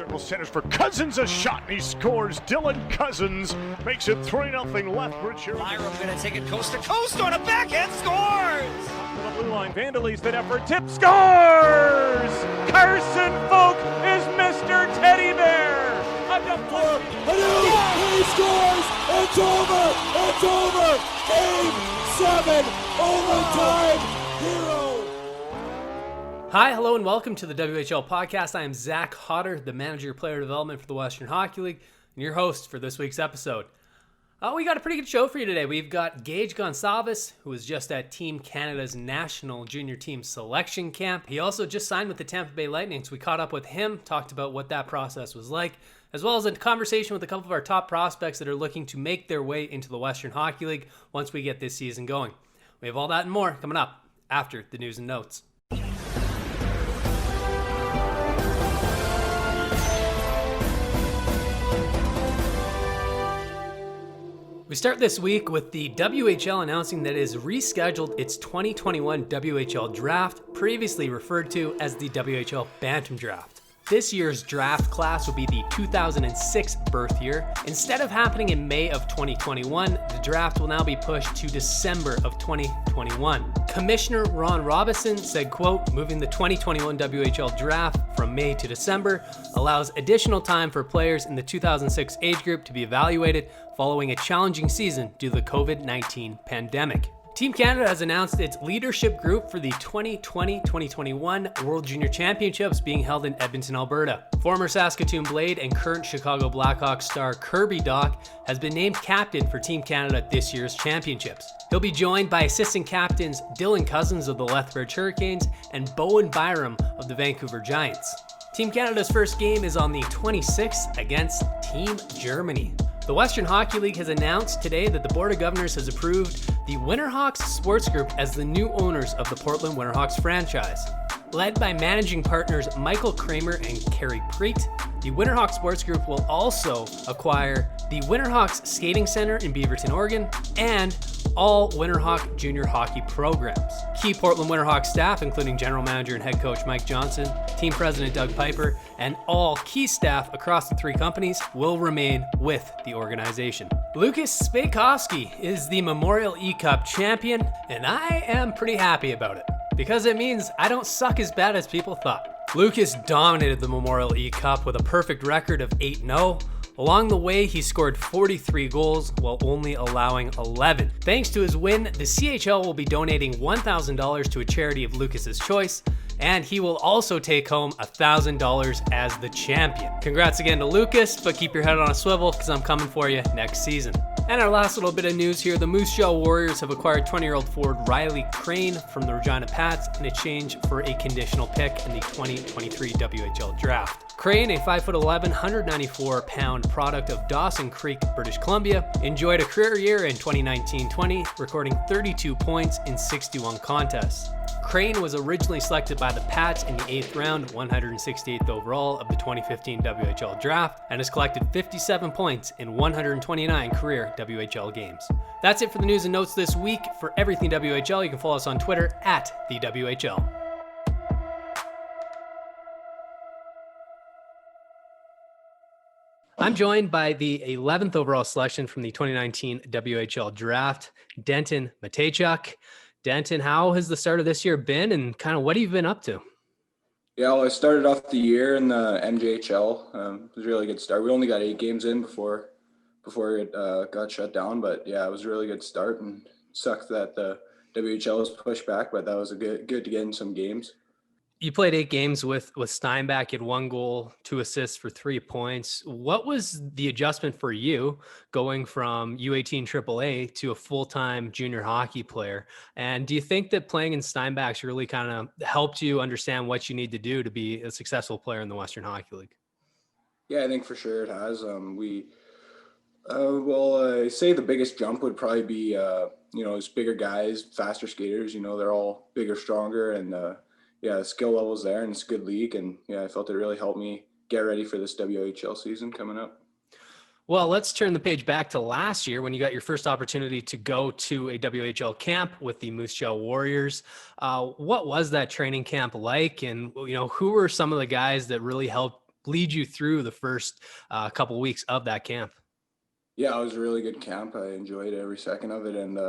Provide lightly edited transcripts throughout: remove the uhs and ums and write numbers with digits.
circle, centers for Cousins, a shot, and he scores. Dylan Cousins makes it 3-0 Lethbridge here. Byram gonna take it coast to coast on a backhand, scores! To the blue line, Vandalese, that effort, tip, scores! Carson Folk is Mr. Teddy Bear! A deflection. He scores! It's over! It's over! Game 7, overtime, hero! Hi, hello, and welcome to the WHL podcast. I am Zach Hodder, the manager of player development for the Western Hockey League, and your host for this week's episode. We got a pretty good show for you today. We've got Gage Goncalves, who was just at Team Canada's National Junior Team Selection Camp. He also just signed with the Tampa Bay Lightning, so we caught up with him, talked about what that process was like, as well as a conversation with a couple of our top prospects that are looking to make their way into the Western Hockey League once we get this season going. We have all that and more coming up after the news and notes. We start this week with the WHL announcing that it has rescheduled its 2021 WHL draft, previously referred to as the WHL Bantam Draft. This year's draft class will be the 2006 birth year. Instead of happening in May of 2021, the draft will now be pushed to December of 2021. Commissioner Ron Robison said, quote, moving the 2021 WHL draft from May to December allows additional time for players in the 2006 age group to be evaluated following a challenging season due to the COVID-19 pandemic. Team Canada has announced its leadership group for the 2020-2021 World Junior Championships being held in Edmonton, Alberta. Former Saskatoon Blade and current Chicago Blackhawks star Kirby Dach has been named captain for Team Canada at this year's championships. He'll be joined by assistant captains Dylan Cousins of the Lethbridge Hurricanes and Bowen Byram of the Vancouver Giants. Team Canada's first game is on the 26th against Team Germany. The Western Hockey League has announced today that the Board of Governors has approved the Winterhawks Sports Group as the new owners of the Portland Winterhawks franchise. Led by managing partners Michael Kramer and Carrie Preet, the Winterhawks Sports Group will also acquire the Winterhawks Skating Center in Beaverton, Oregon, and all Winterhawk junior hockey programs. Key Portland Winterhawks staff, including general manager and head coach Mike Johnson, team president Doug Piper, and all key staff across the three companies will remain with the organization. Lucas Spakowski is the Memorial E-Cup champion, and I am pretty happy about it, because it means I don't suck as bad as people thought. Lucas dominated the Memorial E-Cup with a perfect record of 8-0. Along the way, he scored 43 goals while only allowing 11. Thanks to his win, the CHL will be donating $1,000 to a charity of Lucas's choice, and he will also take home $1,000 as the champion. Congrats again to Lucas, but keep your head on a swivel because I'm coming for you next season. And our last little bit of news here, the Moose Jaw Warriors have acquired 20-year-old forward Riley Crane from the Regina Pats in exchange for a conditional pick in the 2023 WHL draft. Crane, a 5'11", 194-pound product of Dawson Creek, British Columbia, enjoyed a career year in 2019-20, recording 32 points in 61 contests. Crane was originally selected by the Pats in the 8th round, 168th overall of the 2015 WHL draft, and has collected 57 points in 129 career WHL games. That's it for the news and notes this week. For everything WHL, you can follow us on Twitter at the WHL. I'm joined by the 11th overall selection from the 2019 WHL draft, Denton Mateychuk. Denton, how has the start of this year been, and kind of what have you been up to? Yeah, well, I started off the year in the MJHL. It was a really good start. We only got 8 games in before it got shut down, but yeah, it was a really good start, and it sucked that the WHL was pushed back, but that was good to get in some games. You played 8 games with Steinbach. You had 1 goal, 2 assists for 3 points. What was the adjustment for you going from U18 AAA to a full-time junior hockey player? And do you think that playing in Steinbach's really kind of helped you understand what you need to do to be a successful player in the Western Hockey League? Yeah, I think for sure it has. I say the biggest jump would probably be, it's bigger guys, faster skaters. They're all bigger, stronger, and the skill level's there, and it's a good league. And yeah, I felt it really helped me get ready for this WHL season coming up. Well, let's turn the page back to last year when you got your first opportunity to go to a WHL camp with the Moose Jaw Warriors. What was that training camp like? And, who were some of the guys that really helped lead you through the first couple weeks of that camp? Yeah, it was a really good camp. I enjoyed every second of it, and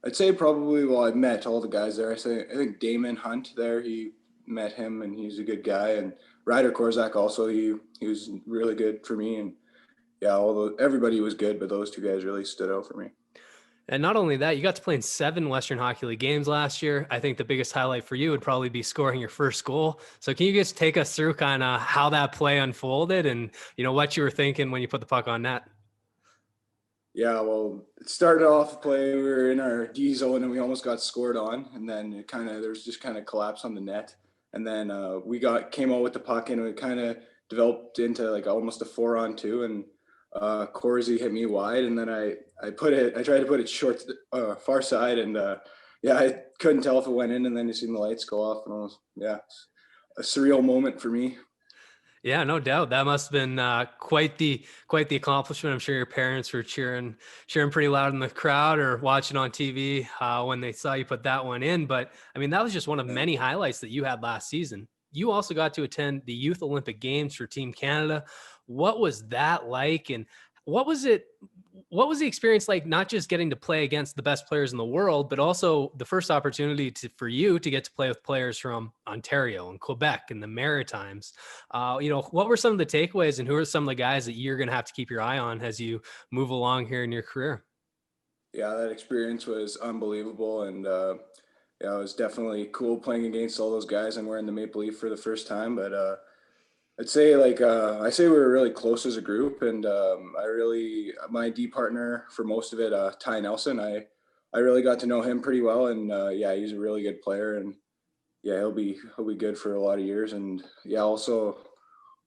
I'd say probably, well, I met all the guys there. I think Damon Hunt there, he met him, and he's a good guy, and Ryder Korzak also, he was really good for me, and yeah, everybody was good, but those two guys really stood out for me. And not only that, you got to play in 7 Western Hockey League games last year. I think the biggest highlight for you would probably be scoring your first goal. So can you just take us through kind of how that play unfolded and, what you were thinking when you put the puck on net? Yeah, well, it started off the play. We were in our D zone and we almost got scored on, and then there was just kind of collapse on the net, and then came out with the puck, and it kind of developed into like almost a 4-on-2, and Corsi hit me wide, and then I tried to put it short to the far side, and I couldn't tell if it went in, and then you seen the lights go off, and it was a surreal moment for me. Yeah, no doubt. That must have been quite the accomplishment. I'm sure your parents were cheering pretty loud in the crowd or watching on TV when they saw you put that one in. But I mean, that was just one of many highlights that you had last season. You also got to attend the Youth Olympic Games for Team Canada. What was that like? And what was the experience like, not just getting to play against the best players in the world, but also the first opportunity for you to get to play with players from Ontario and Quebec and the Maritimes? What were some of the takeaways, and who are some of the guys that you're going to have to keep your eye on as you move along here in your career? Yeah, that experience was unbelievable. And it was definitely cool playing against all those guys and wearing the Maple Leaf for the first time. But I'd say we were really close as a group, and my D partner for most of it, Ty Nelson, I really got to know him pretty well, and he's a really good player, and he'll be good for a lot of years. And also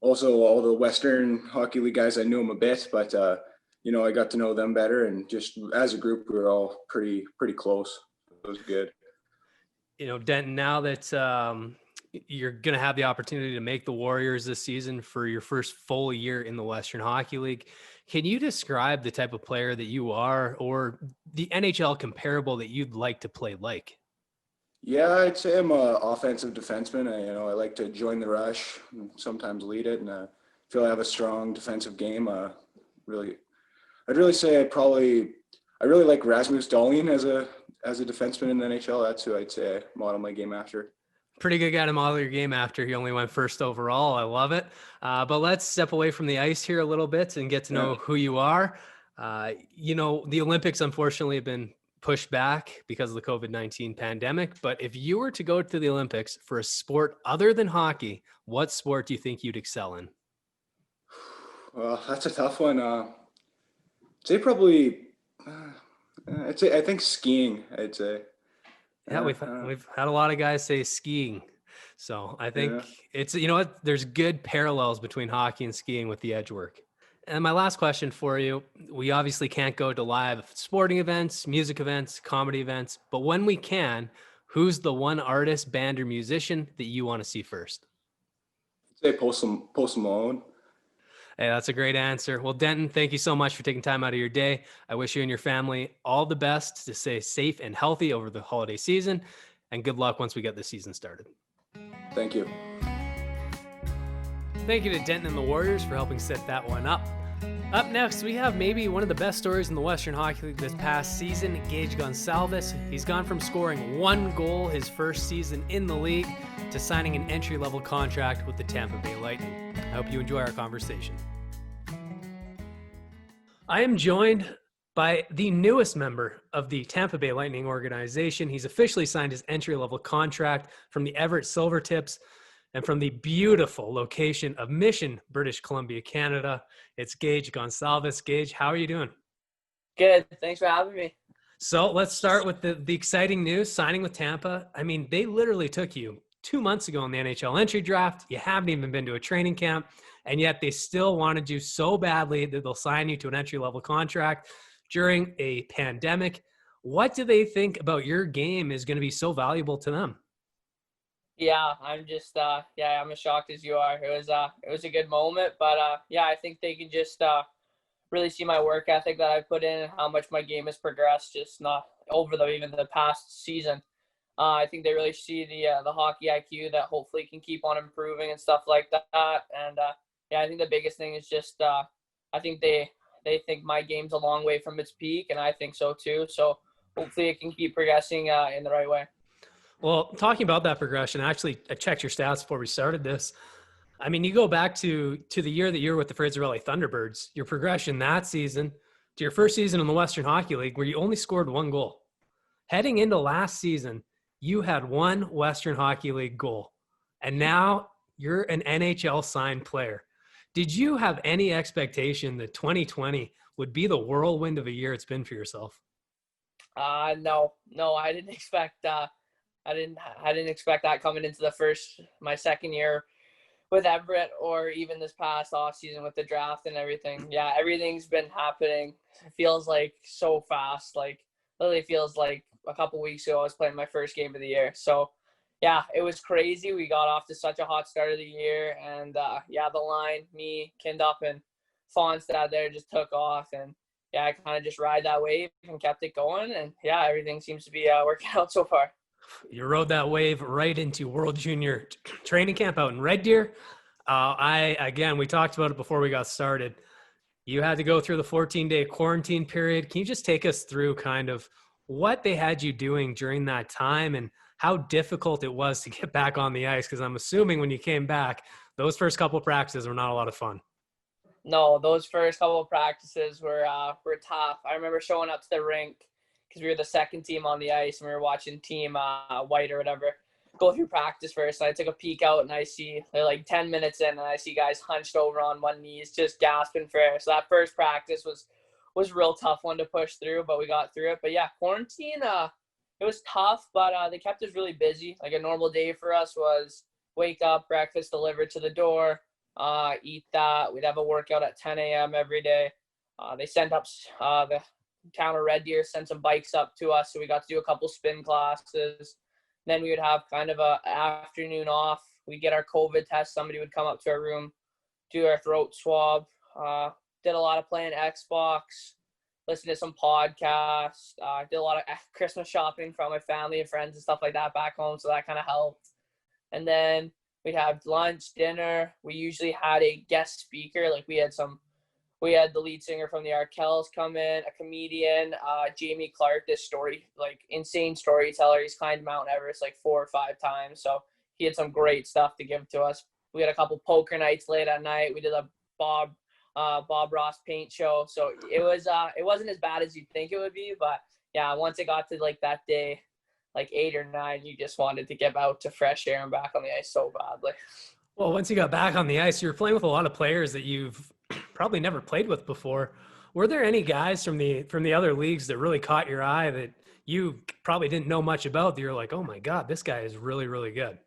all the Western Hockey League guys, I knew him a bit, but I got to know them better, and just as a group we were all pretty close. It was good. Denton, now that you're going to have the opportunity to make the Warriors this season for your first full year in the Western Hockey League, can you describe the type of player that you are, or the NHL comparable that you'd like to play like? Yeah, I'd say I'm an offensive defenseman. I like to join the rush, and sometimes lead it, and I feel I have a strong defensive game. I'd really say I really like Rasmus Dahlin as a defenseman in the NHL. That's who I'd say I model my game after. Pretty good guy to model your game after. He only went first overall. I love it. But let's step away from the ice here a little bit and get to know who you are. The Olympics, unfortunately, have been pushed back because of the COVID-19 pandemic. But if you were to go to the Olympics for a sport other than hockey, what sport do you think you'd excel in? Well, that's a tough one. I'd say probably, I think skiing, I'd say. Yeah, we've had a lot of guys say skiing. So I think it's, there's good parallels between hockey and skiing with the edge work. And my last question for you, we obviously can't go to live sporting events, music events, comedy events, but when we can, who's the one artist, band, or musician that you want to see first? I'd say Post Malone. Hey, that's a great answer. Well, Denton, thank you so much for taking time out of your day. I wish you and your family all the best to stay safe and healthy over the holiday season, and good luck once we get the season started. Thank you. Thank you to Denton and the Warriors for helping set that one up. Up next, we have maybe one of the best stories in the Western Hockey League this past season, Gage Goncalves. He's gone from scoring 1 goal his first season in the league to signing an entry-level contract with the Tampa Bay Lightning. I hope you enjoy our conversation. I am joined by the newest member of the Tampa Bay Lightning organization. He's officially signed his entry-level contract from the Everett Silvertips and from the beautiful location of Mission, British Columbia, Canada. It's Gage Goncalves. Gage, how are you doing? Good. Thanks for having me. So let's start with the exciting news, signing with Tampa. I mean, they literally took you 2 months ago in the NHL entry draft. You haven't even been to a training camp, and yet they still wanted you so badly that they'll sign you to an entry-level contract during a pandemic. What do they think about your game is going to be so valuable to them? Yeah, I'm just I'm as shocked as you are. It was a good moment, but I think they can just really see my work ethic that I put in and how much my game has progressed, just not over even the past season. I think they really see the hockey IQ that hopefully can keep on improving and stuff like that. And yeah, I think the biggest thing is just I think they think my game's a long way from its peak, and I think so too. So hopefully it can keep progressing in the right way. Well, talking about that progression, actually, I checked your stats before we started this. I mean, you go back to the year that you were with the Fraser Valley Thunderbirds, your progression that season to your first season in the Western Hockey League where you only scored 1 goal. Heading into last season, you had 1 Western Hockey League goal, and now you're an NHL signed player. Did you have any expectation that 2020 would be the whirlwind of a year it's been for yourself? No, I didn't expect I didn't expect that coming into my second year with Everett, or even this past off season with the draft and everything. Yeah, everything's been happening. It feels like so fast. Like literally feels like a couple weeks ago I was playing my first game of the year. So yeah, it was crazy. We got off to such a hot start of the year, and the line, me, Kindup, and Fonstad there just took off, and yeah, I kind of just ride that wave and kept it going, and yeah, everything seems to be working out so far. You rode that wave right into World Junior training camp out in Red Deer. We talked about it before we got started. You had to go through the 14-day quarantine period. Can you just take us through kind of what they had you doing during that time and how difficult it was to get back on the ice? Because I'm assuming when you came back, those first couple of practices were not a lot of fun. No, those first couple of practices were tough. I remember showing up to the rink because we were the second team on the ice, and we were watching Team White or whatever go through practice first. And I took a peek out, and I see they're like 10 minutes in, and I see guys hunched over on one knee, just gasping for air. So that first practice was a real tough one to push through, but we got through it. But yeah, quarantine, it was tough, but they kept us really busy. Like a normal day for us was wake up, breakfast delivered to the door, eat that. We'd have a workout at 10 a.m. every day. They sent up the town of Red Deer, sent some bikes up to us, so we got to do a couple spin classes. Then we would have kind of a afternoon off. We'd get our COVID test. Somebody would come up to our room, do our throat swab. Did a lot of playing Xbox, listened to some podcasts. Did a lot of Christmas shopping for all my family and friends and stuff like that back home, so that kind of helped. And then we'd have lunch, dinner. We usually had a guest speaker. Like we had the lead singer from the Arkells come in, a comedian, Jamie Clark, this insane storyteller. He's climbed Mount Everest like 4 or 5 times. So he had some great stuff to give to us. We had a couple poker nights late at night. We did a Bob Ross paint show. So it wasn't as bad as you'd think it would be. But yeah, once it got to like that day, like 8 or 9, you just wanted to get out to fresh air and back on the ice so badly. Well, once you got back on the ice, you were playing with a lot of players that you've probably never played with before. Were there any guys from the other leagues that really caught your eye that you probably didn't know much about that you're like, oh my God, this guy is really, really good?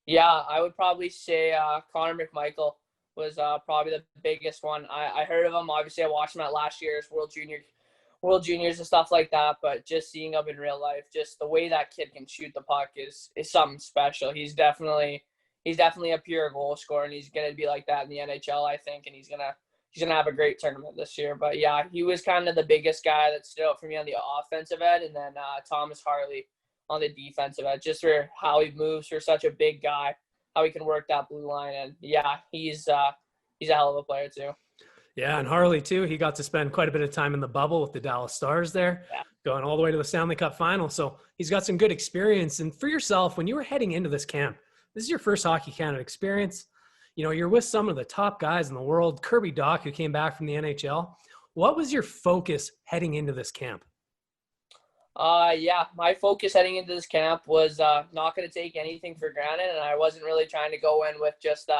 Yeah, I would probably say Connor McMichael was probably the biggest one. I heard of him. Obviously, I watched him at last year's World Juniors and stuff like that, but just seeing him in real life, just the way that kid can shoot the puck is something special. He's definitely a pure goal scorer, and he's going to be like that in the NHL, I think, and he's gonna have a great tournament this year. But yeah, he was kind of the biggest guy that stood out for me on the offensive end, and then Thomas Harley on the defensive end, just for how he moves for such a big guy, how he can work that blue line, and yeah, he's a hell of a player too. Yeah, and Harley too. He got to spend quite a bit of time in the bubble with the Dallas Stars there, going all the way to the Stanley Cup final. So he's got some good experience. And for yourself, when you were heading into this camp, this is your first Hockey Canada experience. You know, you're with some of the top guys in the world. Kirby Dach, who came back from the NHL. What was your focus heading into this camp? Yeah, my focus heading into this camp was not going to take anything for granted, and I wasn't really trying to go in with just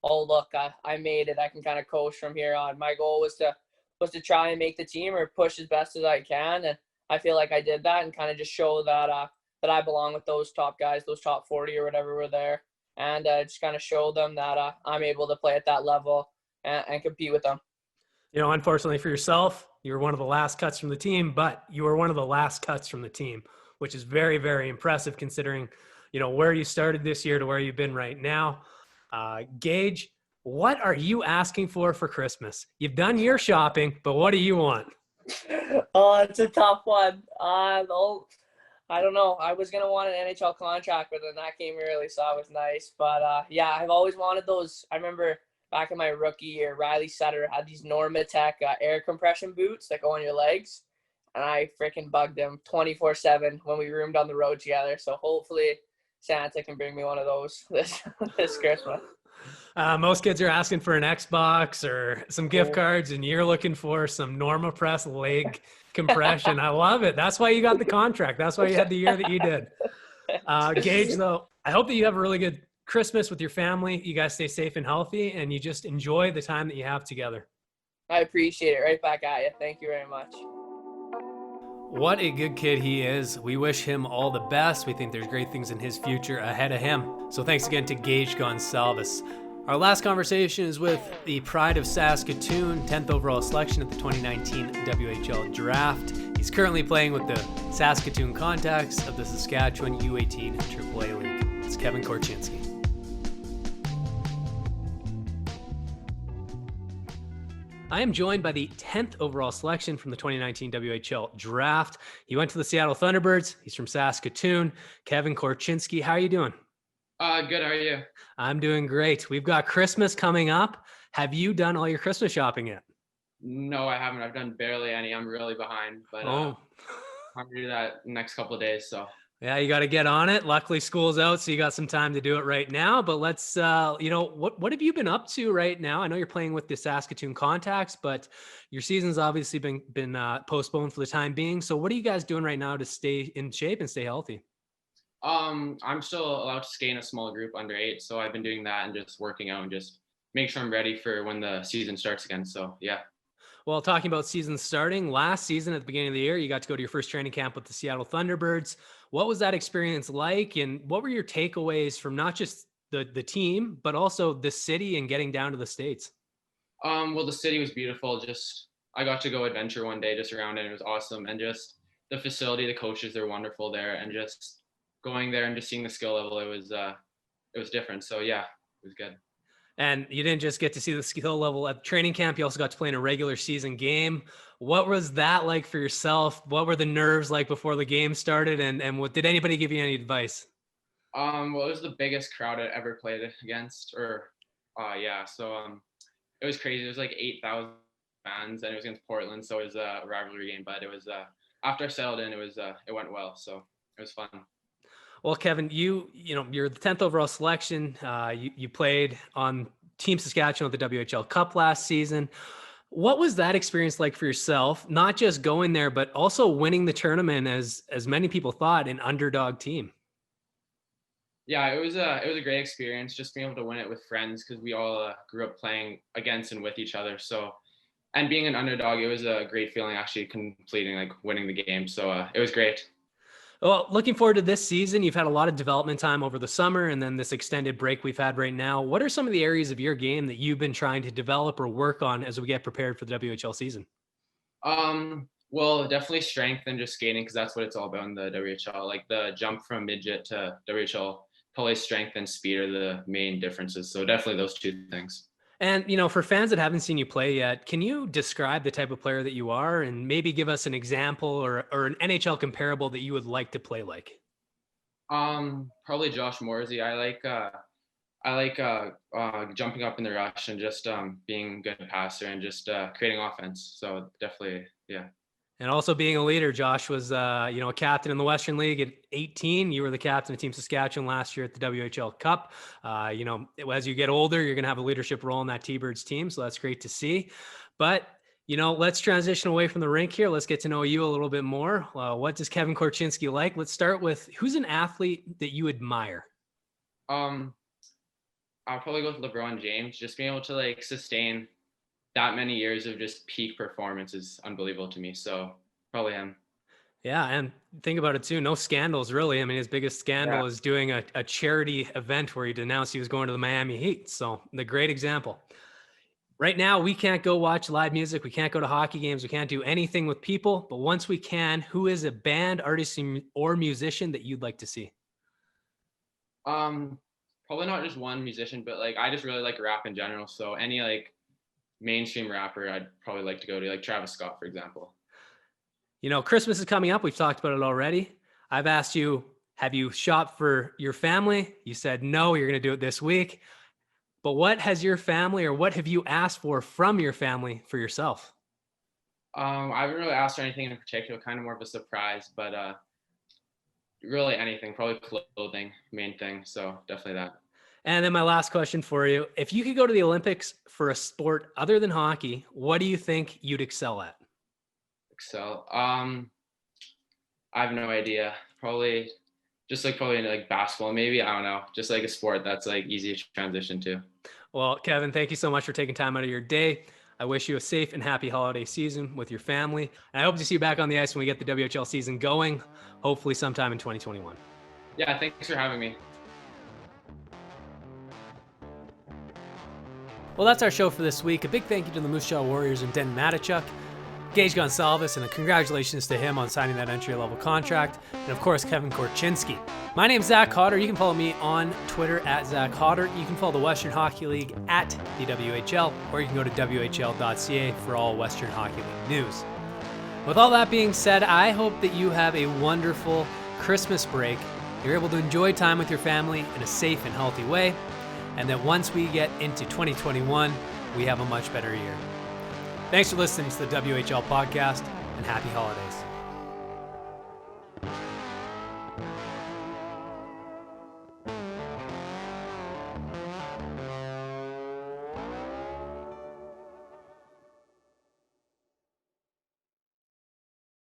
oh look, I made it, I can kind of coast from here on. My goal was to try and make the team or push as best as I can, and I feel like I did that and kind of just show that that I belong with those top guys, those top 40 or whatever were there, and just kind of show them that I'm able to play at that level and compete with them. You know, unfortunately for yourself, you were one of the last cuts from the team, but you were one of the last cuts from the team, which is very, very impressive considering, you know, where you started this year to where you've been right now. Gage, what are you asking for Christmas? You've done your shopping, but what do you want? Oh, it's a tough one. I don't know. I was going to want an NHL contract, but then that came early, so that was nice. But, yeah, I've always wanted those. I remember back in my rookie year, Riley Sutter had these Normatec air compression boots that go on your legs. And I freaking bugged him 24/7 when we roomed on the road together. So hopefully Santa can bring me one of those this Christmas. Most kids are asking for an Xbox or some gift cards, and you're looking for some NormaPress leg compression. I love it. That's why you got the contract. That's why you had the year that you did. Gage, though, I hope that you have a really good Christmas with your family. You guys stay safe and healthy, and you just enjoy the time that you have together. I appreciate it. Right back at you. Thank you very much. What a good kid he is. We wish him all the best. We think there's great things in his future ahead of him. So thanks again to Gage Goncalves. Our last conversation is with the pride of Saskatoon, 10th overall selection at the 2019 WHL draft. He's currently playing with the Saskatoon Contacts of the Saskatchewan U18 AAA League. It's Kevin Korchinski. I am joined by the 10th overall selection from the 2019 WHL draft. He went to the Seattle Thunderbirds. He's from Saskatoon. Kevin Korchinski, how are you doing? Good. How are you? I'm doing great. We've got Christmas coming up. Have you done all your Christmas shopping yet? No, I haven't. I've done barely any. I'm really behind, but I'm going to do that next couple of days. So yeah, you got to get on it. Luckily, school's out, so you got some time to do it right now. But let's, what have you been up to right now? I know you're playing with the Saskatoon Contacts, but your season's obviously been postponed for the time being. So what are you guys doing right now to stay in shape and stay healthy? I'm still allowed to skate in a small group under 8, so I've been doing that and just working out and just make sure I'm ready for when the season starts again. So yeah. Well, talking about season starting, last season at the beginning of the year, you got to go to your first training camp with the Seattle Thunderbirds. What was that experience like, and what were your takeaways from not just the team, but also the city and getting down to the States? Well, the city was beautiful. Just I got to go adventure one day just around it. It was awesome, and just the facility, the coaches, they're wonderful there, and just going there and just seeing the skill level, it was different. So yeah, it was good. And you didn't just get to see the skill level at training camp. You also got to play in a regular season game. What was that like for yourself? What were the nerves like before the game started? And what, did anybody give you any advice? Well, it was the biggest crowd I'd ever played against, So it was crazy. It was like 8,000 fans, and it was against Portland. So it was a rivalry game, but it was, after I settled in, it went well. So it was fun. Well, Kevin, you're the 10th overall selection. You played on Team Saskatchewan at the WHL Cup last season. What was that experience like for yourself? Not just going there, but also winning the tournament as many people thought, an underdog team. Yeah, it was a great experience just being able to win it with friends because we all grew up playing against and with each other. So, and being an underdog, it was a great feeling actually completing, like winning the game. So it was great. Well, looking forward to this season. You've had a lot of development time over the summer and then this extended break we've had right now. What are some of the areas of your game that you've been trying to develop or work on as we get prepared for the WHL season? Well, definitely strength and just skating because that's what it's all about in the WHL. Like the jump from midget to WHL, probably strength and speed are the main differences. So definitely those two things. And, for fans that haven't seen you play yet, can you describe the type of player that you are and maybe give us an example or an NHL comparable that you would like to play like? Probably Josh Morsey. I like jumping up in the rush and just being a good passer and just creating offense. So definitely, yeah. And also being a leader. Josh was, a captain in the Western League at 18. You were the captain of Team Saskatchewan last year at the WHL Cup. As you get older, you're going to have a leadership role in that T-Birds team. So that's great to see. But, let's transition away from the rink here. Let's get to know you a little bit more. What does Kevin Korchinski like? Let's start with who's an athlete that you admire? I'll probably go with LeBron James. Just being able to sustain that many years of just peak performance is unbelievable to me. So probably him. Yeah. And think about it too. No scandals really. I mean, his biggest scandal is doing a charity event where he announced he was going to the Miami Heat. So the great example. Right now, we can't go watch live music. We can't go to hockey games. We can't do anything with people. But once we can, who is a band, artist, or musician that you'd like to see? Probably not just one musician, but I just really like rap in general. So any mainstream rapper I'd probably like to go to, like Travis Scott, for example. Christmas is coming up. We've talked about it already. I've asked you, have you shopped for your family? You said no, you're going to do it this week. But what has your family, or what have you asked for from your family for yourself? I haven't really asked for anything in particular, kind of more of a surprise, but really anything, probably clothing, main thing. So definitely that. And then my last question for you. If you could go to the Olympics for a sport other than hockey, what do you think you'd excel at? Excel. I have no idea. Probably like basketball, maybe. I don't know. Just like a sport that's like easy to transition to. Well, Kevin, thank you so much for taking time out of your day. I wish you a safe and happy holiday season with your family. And I hope to see you back on the ice when we get the WHL season going, hopefully sometime in 2021. Yeah, thanks for having me. Well, that's our show for this week. A big thank you to the Moose Jaw Warriors and Denton Mateychuk, Gage Goncalves, and a congratulations to him on signing that entry-level contract, and of course, Kevin Korchinski. My name's Zach Hodder. You can follow me on Twitter at Zach Hodder. You can follow the Western Hockey League at the WHL, or you can go to WHL.ca for all Western Hockey League news. With all that being said, I hope that you have a wonderful Christmas break. You're able to enjoy time with your family in a safe and healthy way, and that once we get into 2021, we have a much better year. Thanks for listening to the WHL podcast, and happy holidays.